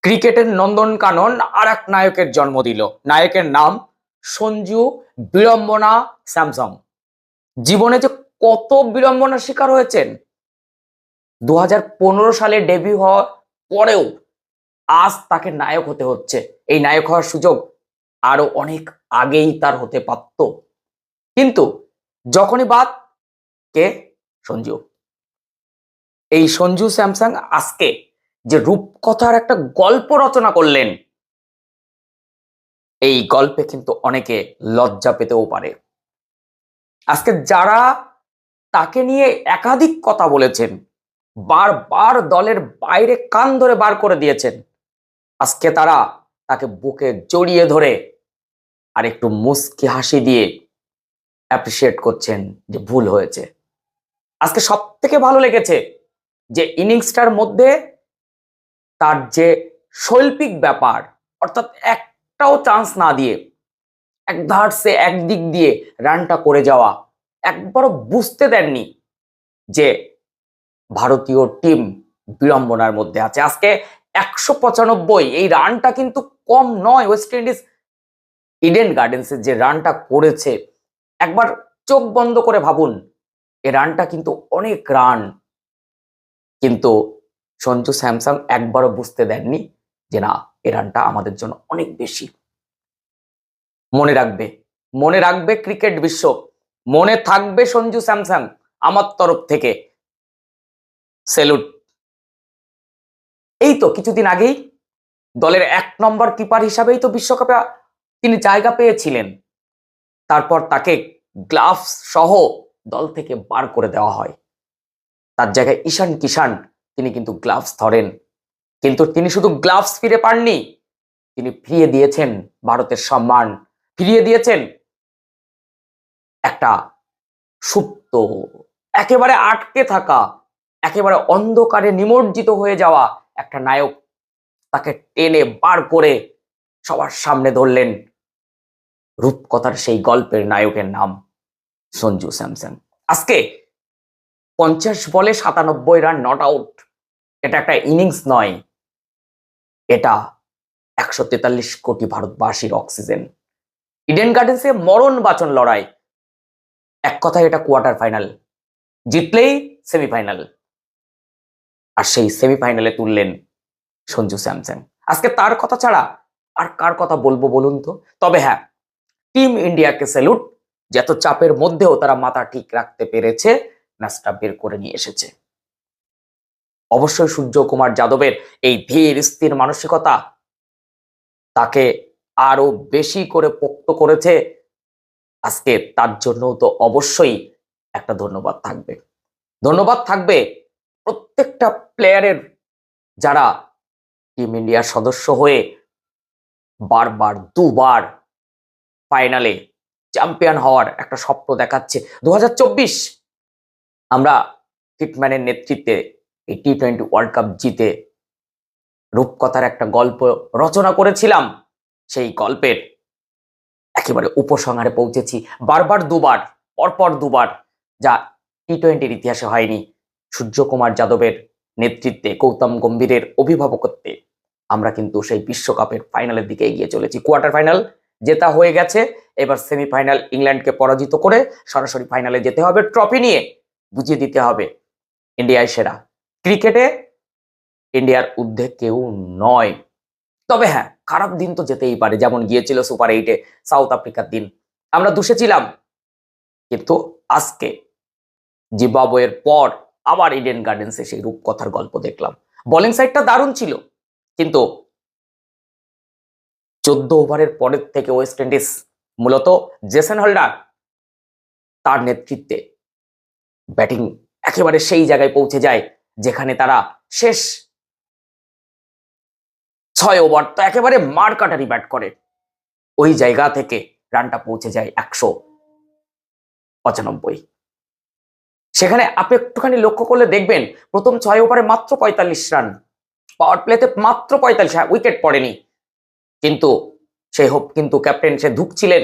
ক্রিকেটের নন্দনকানন আর এক নায়কের জন্ম দিল। নায়কের নাম সঞ্জু বিড়ম্বনা স্যামসং। জীবনে যে কত বিড়ম্বনার শিকার হয়েছেন, 2015 সালে ডেবিউ হওয়ার পরেও আজ তাকে নায়ক হতে হচ্ছে। এই নায়ক হওয়ার সুযোগ আরো অনেক আগেই তার হতে পারত, কিন্তু যখনই বাদ কে সঞ্জু, এই সঞ্জু স্যামসাং আজকে যে রূপকথার একটা গল্প রচনা করলেন, এই গল্পে কিন্তু অনেকে লজ্জা পেতেও পারে। আজকে যারা তাকে নিয়ে একাধিক কথা বলেছেন, বারবার দলের বাইরে কান ধরে বার করে দিয়েছেন, আজকে তারা তাকে বুকে জড়িয়ে ধরে আর একটু মুচকি হাসি দিয়ে অ্যাপ্রিসিয়েট করছেন যে ভুল হয়েছে। আজকে সব থেকে ভালো লেগেছে যে ইনিংসটার মধ্যে তার যে শৈল্পিক ব্যাপার, অর্থাৎ একটাও চান্স না দিয়ে একধার একদিক দিয়ে রানটা করে যাওয়া, একবারও বুঝতে দেননি যে ভারতীয় টিম বিড়ম্বনার মধ্যে আছে। আজকে 195 এই রানটা কিন্তু কম নয়। ওয়েস্ট ইন্ডিজ ইডেন গার্ডেন্সের যে রানটা করেছে, একবার চোখ বন্ধ করে ভাবুন, এই রানটা কিন্তু অনেক রান। কিন্তু সঞ্জু স্যামসং একবারও বুঝতে দেননি যে না, এই রানটা আমাদের জন্য অনেক বেশি। মনে রাখবে ক্রিকেট বিশ্ব, মনে থাকবে সঞ্জু স্যামসং। আমার তরফ থেকে স্যালুট। এই তো কিছুদিন আগেই দলের 1 নম্বর কিপার হিসাবেই তো বিশ্বকাপে তিনি জায়গা পেয়েছিলেন। তারপর তাকে গ্লাভস সহ দল থেকে বার করে দেওয়া হয়। তার জায়গায় ঈশান কিষান তিনি কিন্তু গ্লাভস ধরেন, কিন্তু তিনি শুধু গ্লাভস ফিরে পাননি, তিনি ফিরিয়ে দিয়েছেন ভারতের সম্মান, ফিরিয়ে দিয়েছেন একটা সুপ্ত, একেবারে আটকে থাকা, একেবারে অন্ধকারে নিমজ্জিত হয়ে যাওয়া একটা নায়ক। তাকে টেনে বার করে সবার সামনে ধরলেন। রূপকথার সেই গল্পের নায়কের নাম সঞ্জু স্যামসং। আজকে 50 বলে 97 রান নট আউট, এটা একটা ইনিংস নয়, এটা 143 কোটি ভারতবাসীর অক্সিজেন। ইডেন গার্ডেন্সে মরণ বাঁচন লড়াই। এক কথায় এটা কোয়ার্টার ফাইনাল, জিতলেই সেমিফাইনাল, আর সেই সেমিফাইনালে তুললেন সঞ্জু স্যামসং। আজকে তার কথা ছাড়া আর কার কথা বলবো বলুন তো? তবে হ্যাঁ, টিম ইন্ডিয়াকে স্যালুট, যত চাপের মধ্যেও তারা মাথা ঠিক রাখতে পেরেছে, ম্যাচটা বের করে নিয়ে এসেছে। অবশ্যই সূর্যকুমার যাদবের এই ধীর স্থির মানসিকতা তাকে আরো বেশি করে পোক্ত করেছে। আজকে তার জন্য তো অবশ্যই একটা ধন্যবাদ থাকবে। ধন্যবাদ থাকবে প্রত্যেকটা প্লেয়ারের, যারা টিম ইন্ডিয়ার সদস্য হয়ে বারবার দুবার ফাইনালে চ্যাম্পিয়ন হওয়ার একটা স্বপ্ন দেখাচ্ছে। 2024 আমরা হিটম্যানের নেতৃত্বে এই T20 ওয়ার্ল্ড কাপ জিতে রূপকথার একটা গল্প রচনা করেছিলাম। সেই গল্পের একেবারে উপসংহারে পৌঁছেছি। বারবার দুবার, পরপর দুবার, যা T20-র ইতিহাসে হয়নি। সূর্যকুমার যাদবের নেতৃত্বে, গৌতম গম্ভীরের অভিভাবকত্বে আমরা কিন্তু সেই বিশ্বকাপের ফাইনালের দিকে এগিয়ে চলেছি। কোয়ার্টার ফাইনাল জেতা হয়ে গেছে, এবার সেমিফাইনাল ইংল্যান্ডকে পরাজিত করে সরাসরি ফাইনালে যেতে হবে। ট্রফি নিয়ে বুঝিয়ে দিতে হবে ইন্ডিয়ায় সেরা। ক্রিকেটে ইন্ডিয়ার ঊর্ধ্বে কেউ নয়। তবে হ্যাঁ, খারাপ দিন তো যেতেই পারে, যেমন গিয়েছিল সুপার 8-এ সাউথ আফ্রিকার দিন, আমরা দুষেছিলাম। কিন্তু আজকে জিম্বাবুয়ের পর আবার ইডেন গার্ডেন্সে সেই রূপকথার গল্প দেখলাম। বোলিং সাইডটা দারুণ ছিল, কিন্তু 14 ওভারের পরের থেকে ওয়েস্ট ইন্ডিজ, মূলত জেসন হোল্ডার, তার নেতৃত্বে ব্যাটিং একেবারে সেই জায়গায় পৌঁছে যায় যেখানে তারা শেষ 6 ওভার তো একেবারে মারকাটারি ব্যাট করে। ওই জায়গা থেকে রানটা পৌঁছে যায় 195। সেখানে আপনি একটুখানি লক্ষ্য করলে দেখবেন, প্রথম 6 ওভারে মাত্র 45 রান, পাওয়ার প্লেতে মাত্র 45, উইকেট পড়েনি। কিন্তু সে হোপ, কিন্তু ক্যাপ্টেন সে ধুকছিলেন।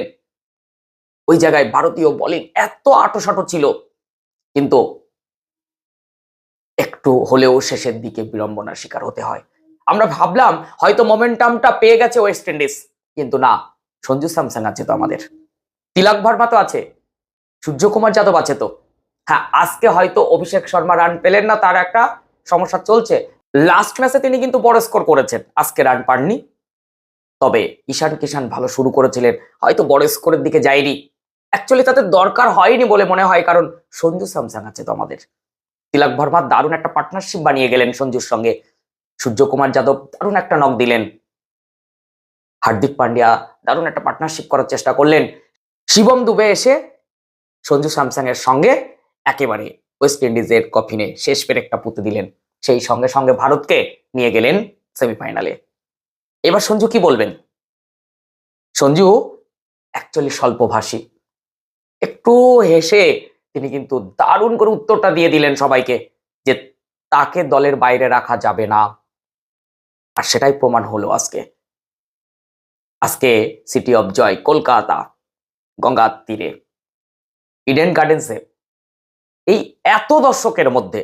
ওই জায়গায় ভারতীয় বোলিং এত আঁটোসাঁটো ছিল, কিন্তু একটু হলেও শেষের দিকে বিড়ম্বনার শিকার হতে হয়। আমরা ভাবলাম হয়তো মোমেন্টামটা পেয়ে গেছে ওয়েস্ট ইন্ডিজ, কিন্তু না, সঞ্জু স্যামসন আছে তো আমাদের, তিলক ভার্মা তো আছে, সূর্যকুমার যাদব আছে তো। হ্যাঁ, আজকে হয়তো অভিষেক শর্মা রান পেলেন না, তার একটা সমস্যা চলছে। লাস্ট ম্যাচে তিনি কিন্তু বড় স্কোর করেছেন, আজকে রান পাননি। তবে ঈশান কিষান ভালো শুরু করেছিলেন, হয়তো বড় স্কোরের দিকে যায়নি। অ্যাকচুয়ালি তাদের দরকার হয়নি বলে মনে হয়, কারণ সঞ্জু স্যামসন আছে তো আমাদের। তিলক ভার্মা দারুণ একটা পার্টনারশিপ বানিয়ে গেলেন সঞ্জুর সঙ্গে, সূর্যকুমার যাদব দারুণ একটা নক দিলেন, হার্দিক পান্ডিয়া দারুণ একটা পার্টনারশিপ করার চেষ্টা করলেন, শিবম দুবে এসে সঞ্জু স্যামসং এর সঙ্গে একেবারে ওয়েস্ট ইন্ডিজের কফিনে শেষ পেরেকটা পুঁতে দিলেন। সেই সঙ্গে সঙ্গে ভারতকে নিয়ে গেলেন সেমিফাইনালে। এবার সঞ্জু কি বলবেন? সঞ্জু অ্যাকচুয়ালি স্বল্পভাষী, একটু হেসে তিনি কিন্তু দারুণ করে উত্তরটা দিয়ে দিলেন সবাইকে যে তাকে দলের বাইরে রাখা যাবে না। আর সেটাই প্রমাণ হলো আজকে। আজকে সিটি অফ জয় কলকাতা, গঙ্গার তীরে, ইডেন গার্ডেন্সে এই এত দর্শকের মধ্যে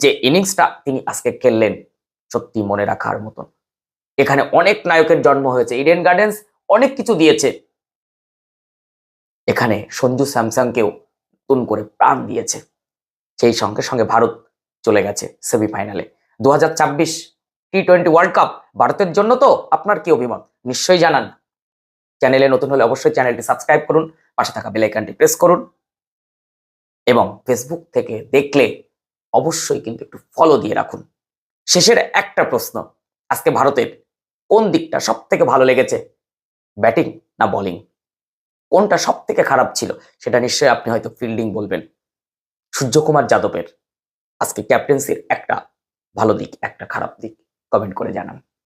যে ইনিংসটা তিনি আজকে খেললেন, সত্যি মনে রাখার মতন। এখানে অনেক নায়কের জন্ম হয়েছে, ইডেন গার্ডেন্স অনেক কিছু দিয়েছে, এখানে সঞ্জু স্যামসংকেও নতুন করে প্রাণ দিয়েছে। সেই সঙ্গে সঙ্গে ভারত চলে গেছে সেমিফাইনালে। 2026 টি-20 ওয়ার্ল্ড কাপ ভারতের জন্য তো আপনার কি অভিমত নিশ্চয়ই জানান। চ্যানেলে নতুন হলে অবশ্যই চ্যানেলটি সাবস্ক্রাইব করুন, পাশে থাকা বেল আইকনটি প্রেস করুন, এবং ফেসবুক থেকে দেখলে অবশ্যই কিন্তু একটু ফলো দিয়ে রাখুন। শেষের একটা প্রশ্ন, আজকে ভারতের কোন দিকটা সব থেকে ভালো লেগেছে, ব্যাটিং না বোলিং? কোনটা সব থেকে খারাপ ছিল? সেটা নিশ্চয়ই আপনি হয়তো ফিল্ডিং বলবেন। সূর্যকুমার যাদবের আজকে ক্যাপ্টেন্সির একটা ভালো দিক, একটা খারাপ দিক কমেন্ট করে জানান।